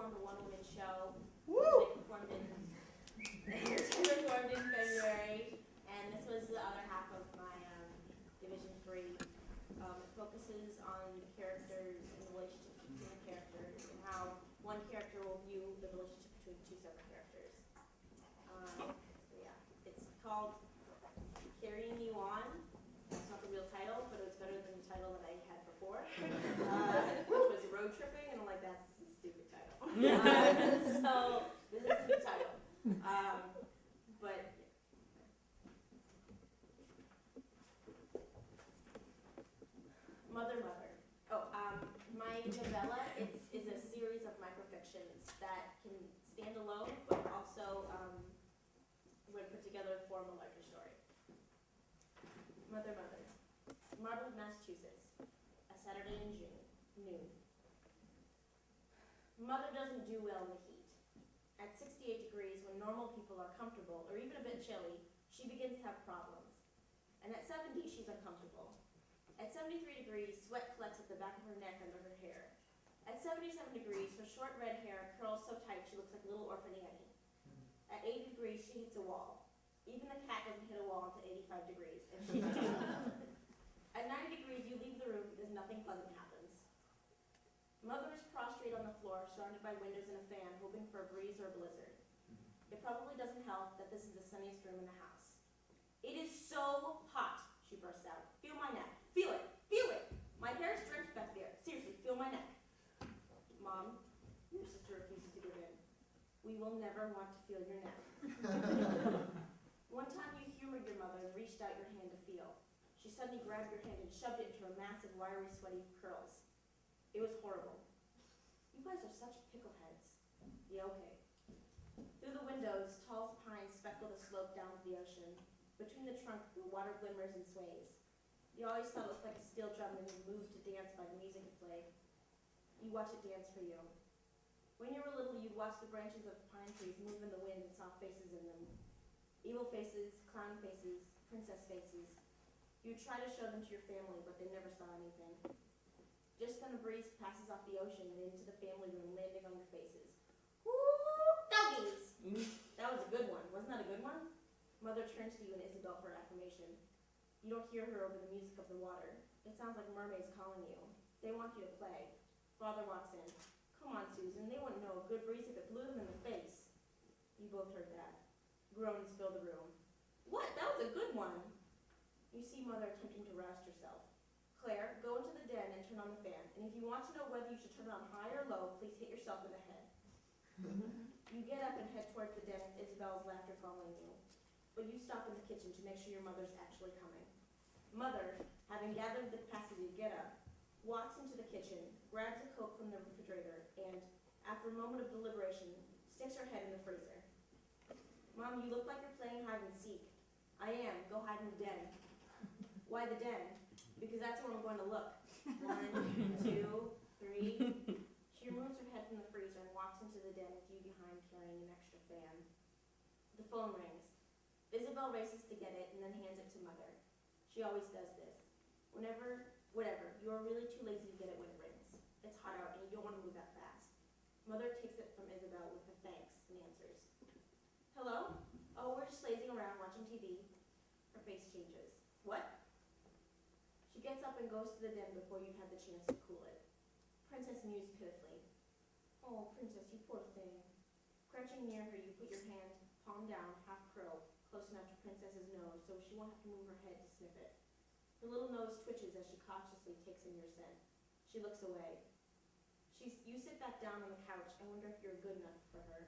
performed a one-woman show. Woo! She performed in February, and this was the other half of my Division 3. It focuses on the characters and the relationship between the characters and how one character will view the relationship between two separate characters. So yeah, it's called Carrying You On. That's not the real title, but it was better than the title that I had before, which was Road Tripping, and I'm like, that's a stupid title. So this is the new title. But Mother. My novella is a series of microfictions that can stand alone, but also when put together form a larger story. Mother. Marblehead, Massachusetts, a Saturday in June, noon. Mother doesn't do well in the heat. At 68 degrees, when normal people are comfortable, or even a bit chilly, she begins to have problems. And at 70, she's uncomfortable. At 73 degrees, sweat collects at the back of her neck under her hair. At 77 degrees, her short red hair curls so tight she looks like little orphan Annie. At 80 degrees, she hits a wall. Even the cat doesn't hit a wall until 85 degrees, and she's At 90 degrees, you leave the room because nothing pleasant happens. Mother is prostrate on the floor, surrounded by windows and a fan, hoping for a breeze or a blizzard. It probably doesn't help that this is the sunniest room in the house. It is so hot, she bursts out. Feel my neck. Feel it. Feel it. My hair is drenched back there. Seriously, feel my neck. Mom, your sister refuses to give in. We will never want to feel your neck. One time you humored your mother and reached out your hand to feel. She suddenly grabbed your hand and shoved it into her massive, wiry, sweaty curls. It was horrible. You guys are such pickleheads. Yeah, okay. Through the windows, tall pines speckle the slope down to the ocean. Between the trunk, the water glimmers and sways. You always thought it looked like a steel drum and you moved to dance by the music it played. You watch it dance for you. When you were little, you'd watch the branches of pine trees move in the wind and saw faces in them. Evil faces, clown faces, princess faces. You'd try to show them to your family, but they never saw anything. Just then a breeze passes off the ocean and into the family room, landing on your faces. Woo! Doggies! That was a good one. Wasn't that a good one? Mother turns to you and Isabel for affirmation. You don't hear her over the music of the water. It sounds like mermaids calling you. They want you to play. Father walks in. Come on, Susan. They wouldn't know a good breeze if it blew them in the face. You both heard that. Groans fill the room. What? That was a good one. You see Mother attempting to rouse herself. Claire, go into the den and turn on the fan. And if you want to know whether you should turn it on high or low, please hit yourself in the head. You get up and head towards the den with Isabel's laughter following you. But you stop in the kitchen to make sure your mother's actually coming. Mother, having gathered the capacity to get up, walks into the kitchen, grabs a Coke from the refrigerator, and, after a moment of deliberation, sticks her head in the freezer. Mom, you look like you're playing hide and seek. I am. Go hide in the den. Why the den? Because that's where I'm going to look. 1, 2, 3. She removes her head from the freezer and walks into the den with you behind carrying an extra fan. The phone rings. Isabel races to get it and then hands it to Mother. She always does this. Whatever, you are really too lazy to get it when it rings. It's hot out and you don't want to move that fast. Mother takes it from Isabel with a thanks and answers. Hello? Oh, we're just lazing around watching TV. Her face changes. What? She gets up and goes to the den before you've had the chance to cool it. Princess mused pitifully. Oh, Princess, you poor thing. Crouching near her, you put your hand, palm down, half curled, close enough to Princess's nose so she won't have to move her head to sniff it. Her little nose twitches as she cautiously takes in your scent. She looks away. You sit back down on the couch and wonder if you're good enough for her.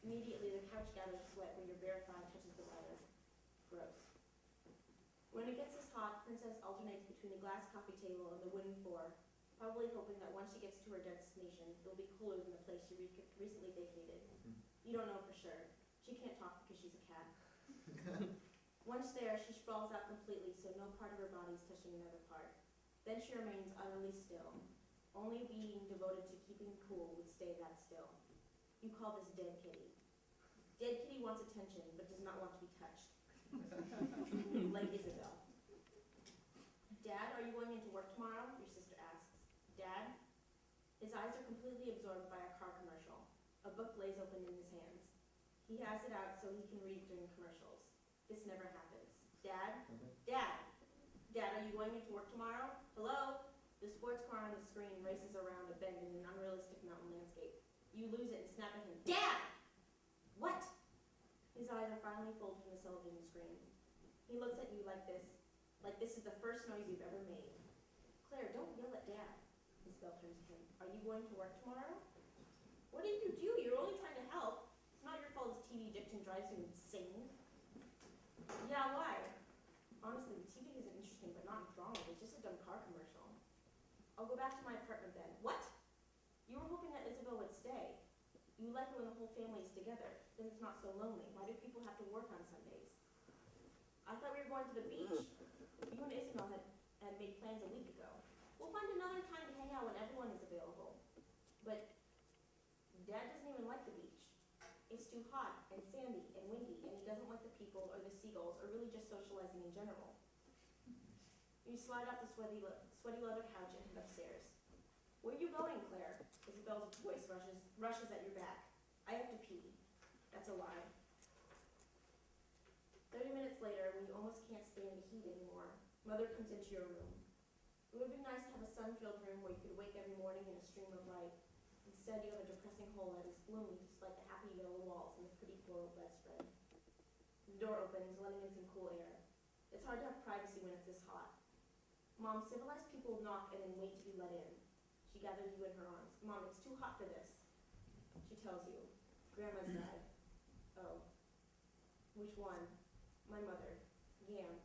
Immediately, the couch gathers sweat when your bare thigh touches the leather. Gross. When it gets this hot, Princess alternates between the glass coffee table and the wooden floor, probably hoping that once she gets to her destination, it'll be cooler than the place she recently vacated. You don't know for sure. She can't talk because she's a cat. Once there, she sprawls out completely so no part of her body is touching another part. Then she remains utterly still. Only being devoted to keeping cool would stay that still. You call this Dead Kitty. Dead Kitty wants attention, but does not want to be touched. Like Isabel. Dad, are you going into work tomorrow? Your sister asks. Dad? His eyes are completely absorbed by a car commercial. book lays open in his hands. He has it out so he can read it during commercials. This never happens. Dad? Dad? Dad, are you going into work tomorrow? Hello? The sports car on the screen races around a bend in an unrealistic mountain landscape. You lose it and snap at him. Dad! What? His eyes are finally pulled from the television screen. He looks at you like this is the first noise you've ever made. Claire, don't yell at Dad. Isabel turns to him. Are you going to work tomorrow? What did you do? You're only trying to help. It's not your fault his TV addiction drives you insane. Yeah, why? Honestly, the TV isn't interesting, but not informative. It's just a dumb car commercial. I'll go back to my apartment then. What? You were hoping that Isabel would stay. You like it when the whole family is together. Then it's not so lonely. Why do people have to work on Sundays? I thought we were going to the beach. You and Isabel had made plans a week ago. We'll find another time to hang out when everyone is available. But Dad doesn't even like the beach. It's too hot and sandy and windy, and he doesn't like the people or the seagulls or really just socializing in general. You slide off the sweaty leather couch and head upstairs. Where are you going, Claire? Isabel's voice rushes at your back. I have to pee. That's a lie. 30 minutes later, when you almost can't stand the heat anymore, Mother comes into your room. It would be nice to have a sun-filled room where you could wake every morning in a stream of light. Instead, you have a depressing hole that is gloomy despite the happy yellow walls and the pretty floral bedspread. The door opens, letting in some cool air. It's hard to have privacy when it's this hot. Mom, civilized people knock and then wait to be let in. She gathers you in her arms. Mom, it's too hot for this. She tells you. Grandma's died. Oh. Which one? My mother. Yam.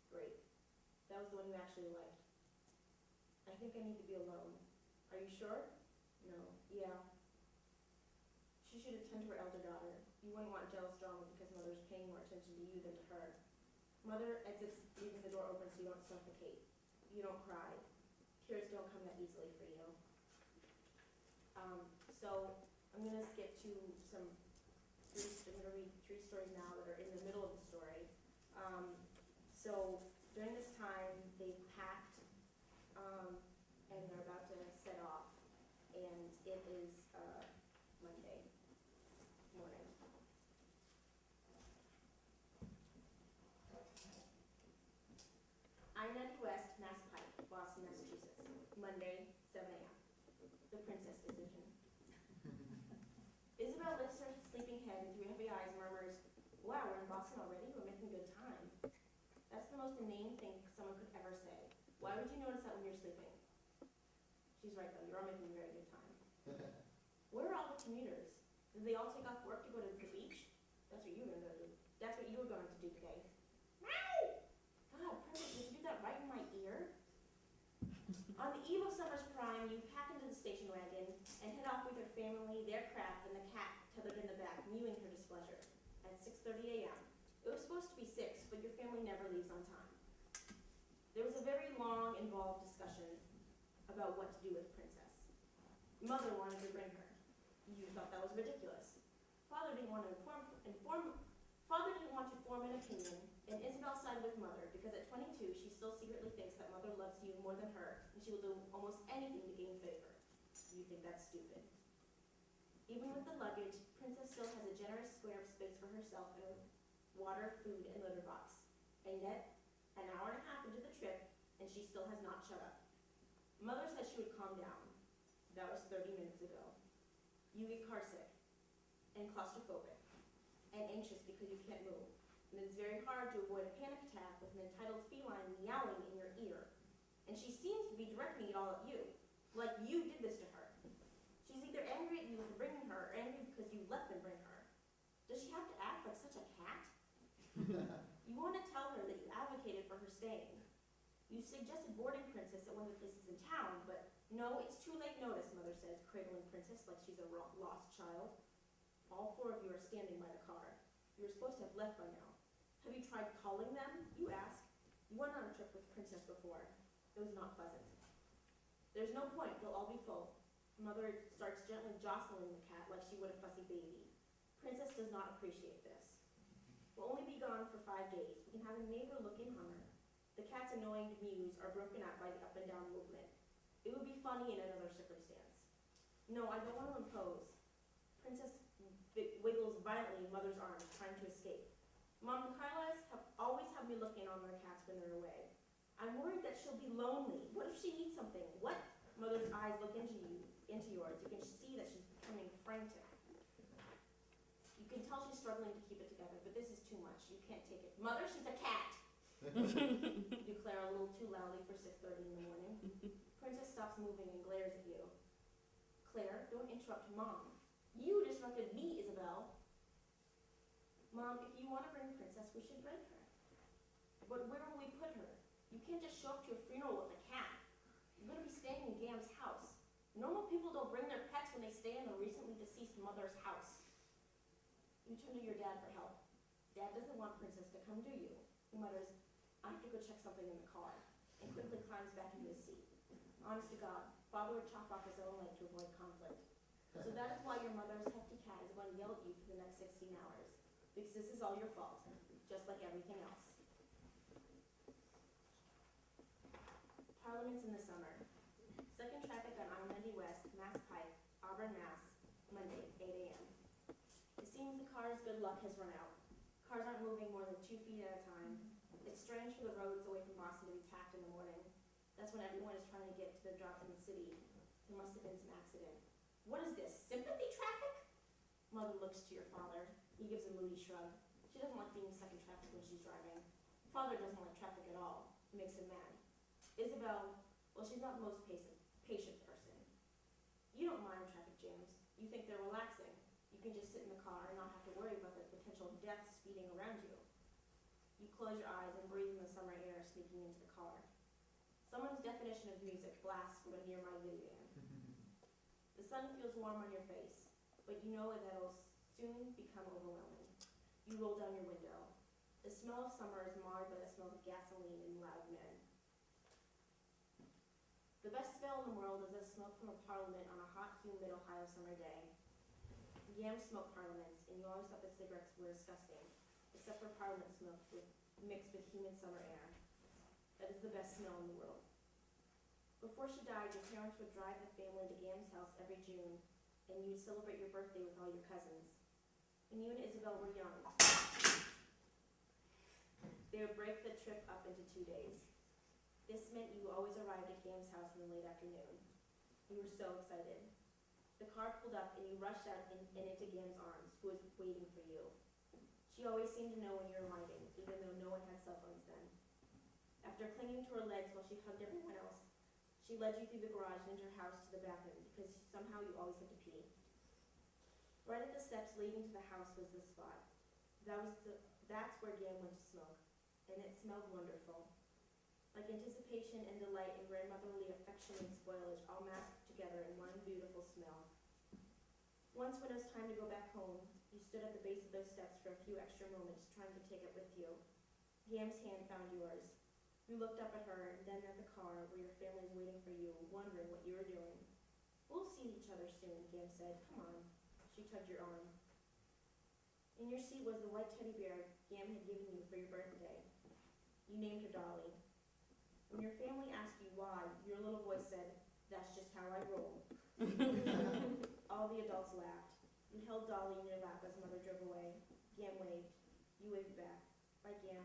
Great. That was the one you actually liked. I think I need to be alone. Are you sure? No. Yeah. She should attend to her elder daughter. You wouldn't want jealous drama because Mother's paying more attention to you than to her. Mother exits, leaving the door open so you don't suffocate. You don't cry. Tears don't come that easily for you. So I'm going to skip to I'm going to read 3 stories now that are in the middle of the story. So during this time, they've packed and they're about to set off. And it is Monday morning. I-90 West, Mass Pike, Boston, Massachusetts. Monday, 7 a.m. The princess decision. Isabel lifts her sleeping head and through heavy eyes murmurs, wow, we're in Boston already? We're making good time. That's the most inane thing someone could ever say. Why would you notice that when you're sleeping? She's right though, you're all making very good time. Where are all the commuters? Did they all take off work to go to the beach? That's what you were going to do. That's what you were going to do today. Meow! God, Princess, did you do that right in my ear? On the eve of summer's prime, you pack into the station wagon and head off with your family, their craft, and the cat tethered in the back, mewing her displeasure. At 6:30 a.m. It was supposed to be 6, but your family never leaves on time. There was a very long, involved discussion about what to do with Princess. Mother wanted to bring her. You thought that was ridiculous. Father didn't want to form an opinion, and Isabel sided with Mother because at 22 she still secretly thinks that Mother loves you more than her, and she will do almost anything to gain favor. You think that's stupid. Even with the luggage, Princess still has a generous square of space for herself and her water, food, and litter box. And yet, an hour and a half into the trip, and she still has not shut up. Mother said she would calm down. That was 30 minutes ago. You get carsick, and claustrophobic, and anxious because you can't move. And it's very hard to avoid a panic attack with an entitled feline meowing in your ear. And she seems to be directing it all at you, like you did this to her. She's either angry at you for bringing her, or angry because you let them bring her. Does she have to act like such a cat? You want to tell her that you advocated for her staying. You suggested boarding Princess at one of the places in town, but no, it's too late notice, Mother says, cradling Princess like she's a lost child. All 4 of you are standing by the car. You were supposed to have left by now. Have you tried calling them? You ask. You went on a trip with Princess before. It was not pleasant. There's no point, they'll all be full. Mother starts gently jostling the cat like she would a fussy baby. Princess does not appreciate this. We'll only be gone for 5 days. We can have a neighbor look in on her. The cat's annoying mews are broken up by the up and down movement. It would be funny in another circumstance. No, I don't want to impose. Princess wiggles violently in Mother's arms, trying to escape. Mom, the Kylas have always had me looking on their cats when they're away. I'm worried that she'll be lonely. What if she needs something? What? Mother's eyes look into yours. You can see that she's becoming frantic. You can tell she's struggling to keep it together, but this is too much. You can't take it. Mother, she's a cat! You declare a little too loudly for 6:30 in the morning. Princess stops moving and glares at you. Claire, don't interrupt Mom. You disrupted me, Isabel. Mom, if you want to bring Princess, we should bring her. But where will we put her? You can't just show up to a funeral with a cat. You're going to be staying in Gam's house. Normal people don't bring their pets when they stay in their recently deceased mother's house. You turn to your dad for help. Dad doesn't want Princess to come, do you? He mutters, I have to go check something in the car, and quickly climbs back into his seat. Honest to God, Father would chop off his own leg to avoid conflict. So that is why your mother's hefty cat is going to yell at you for the next 16 hours. Because this is all your fault, just like everything else. Parliament's in the summer. Second traffic on I-90 West, Mass Pike, Auburn, Mass, Monday, 8 a.m. It seems the car's good luck has run out. Cars aren't moving more than 2 feet at a time. It's strange for the roads away from Boston to be packed in the morning. That's when everyone is trying to get to their jobs in the city. There must have been some accident. What is this, sympathy traffic? Mother looks to your father. He gives a moody shrug. She doesn't like being second traffic when she's driving. Father doesn't like traffic at all. It makes him mad. Isabel, well, she's not the most patient person. You don't mind traffic jams. You think they're relaxing. You can just sit in the car and not have to worry about the potential death speeding around you. You close your eyes and breathe in the summer air sneaking into the car. Someone's definition of music blasts from a nearby minivan. The sun feels warm on your face, but you know that it'll soon become overwhelming. You roll down your window. The smell of summer is marred by the smell of gasoline and loud men. The best smell in the world is the smoke from a parliament on a hot, humid Ohio summer day. Yams smoke parliaments, and you always thought that cigarettes were disgusting, except for parliament smoke mixed with humid summer air. That is the best smell in the world. Before she died, your parents would drive the family to Gam's house every June, and you'd celebrate your birthday with all your cousins. When you and Isabel were young, they would break the trip up into 2 days. This meant you always arrived at Gam's house in the late afternoon. You were so excited. The car pulled up and you rushed out and into Gam's arms, who was waiting for you. She always seemed to know when you were hiding, even though no one had cell phones then. After clinging to her legs while she hugged everyone else, she led you through the garage and into her house to the bathroom, because somehow you always had to pee. Right at the steps leading to the house was the spot. That's where Gam went to smoke, and it smelled wonderful. Like anticipation and delight and grandmotherly affection and spoilage all masked together in one beautiful smell. Once when it was time to go back home, you stood at the base of those steps for a few extra moments, trying to take it with you. Gam's hand found yours. You looked up at her and then at the car where your family was waiting for you, wondering what you were doing. We'll see each other soon, Gam said. Come on. She tugged your arm. In your seat was the white teddy bear Gam had given you for your birthday. You named her Dolly. When your family asked you why, your little voice said, that's just how I roll. All the adults laughed. You held Dolly in your lap as Mother drove away. Gam waved. You waved back. Bye, Gam.